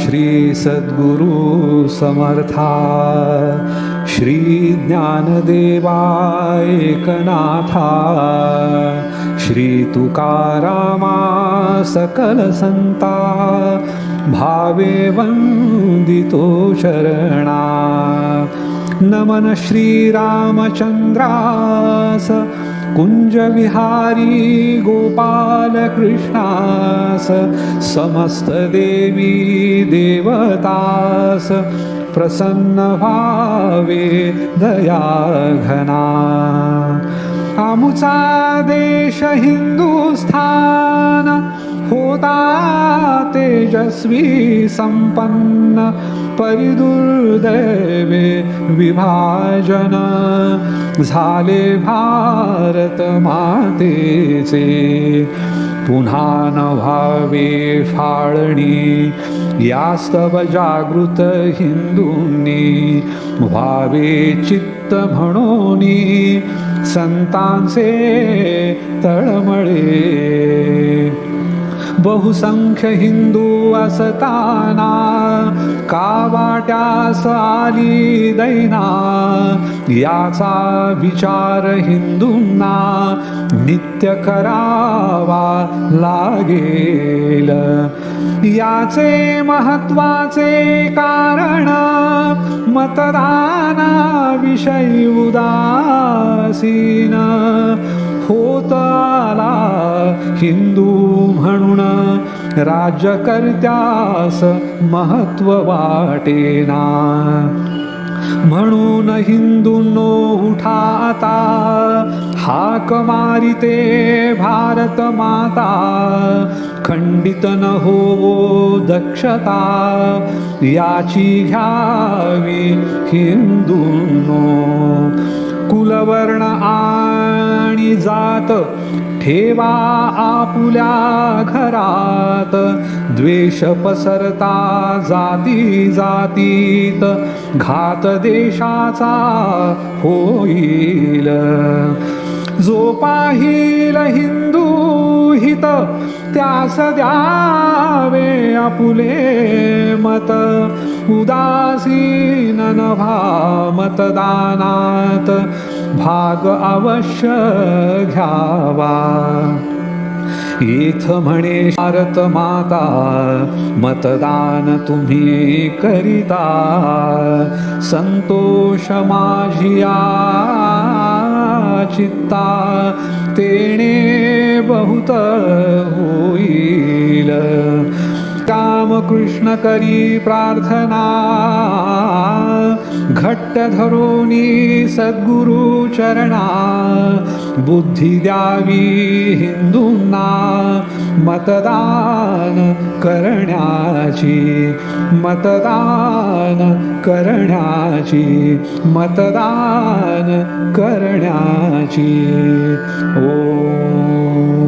श्री सद्गुरु समर्था श्री ज्ञानदेवा एकनाथा श्री तुकारामा सकल संता भावे वंदितो शरणा नमन श्री रामचंद्रास कुंज विहारी गोपाल कृष्णास समस्त देवी देवतास प्रसन्न भावे दया घना आमुचा देश हिंदुस्थान होता तेजस्वी संपन्न परिदुर्दैवे विभाजन झाले भारत मातेचे पुन्हा न व्हावे फाळणी यास्तव जागृत हिंदूंनी व्हावे चित्त म्हणोनी संतांचे तळमळे बहुसंख्य हिंदू असताना का वाट्यास आली दैना याचा विचार हिंदूंना नित्य करावा लागेल याचे महत्वाचे कारण मतदानाविषयी उदासीन होत आला हिंदू म्हणून राज्यकर्त्यास महत्व वाटेना म्हणून हिंदूंनो उठा आता हाक मारिते भारत माता खंडित न होवो दक्षता याची घ्यावी हिंदूंनो कुलवर्ण आणि जात ठेवा आपुल्या घरात द्वेष पसरता जाती जातीत घात देशाचा होईल जो पाहिल हिंदू हित त्यास द्यावे आपुले मत उदासीन न व्हा मतदानात भाग अवश्य घ्यावा इथ म्हणे भारत माता मतदान तुम्ही करिता संतोष माझिया चित्ता तेणे बहुत होईल रामकृष्ण करी प्रार्थना घट्ट धरोनी सद्गुरु चरणा बुद्धी द्यावी हिंदूंना मतदान करण्याची मतदान करण्याची मतदान करण्याची ओ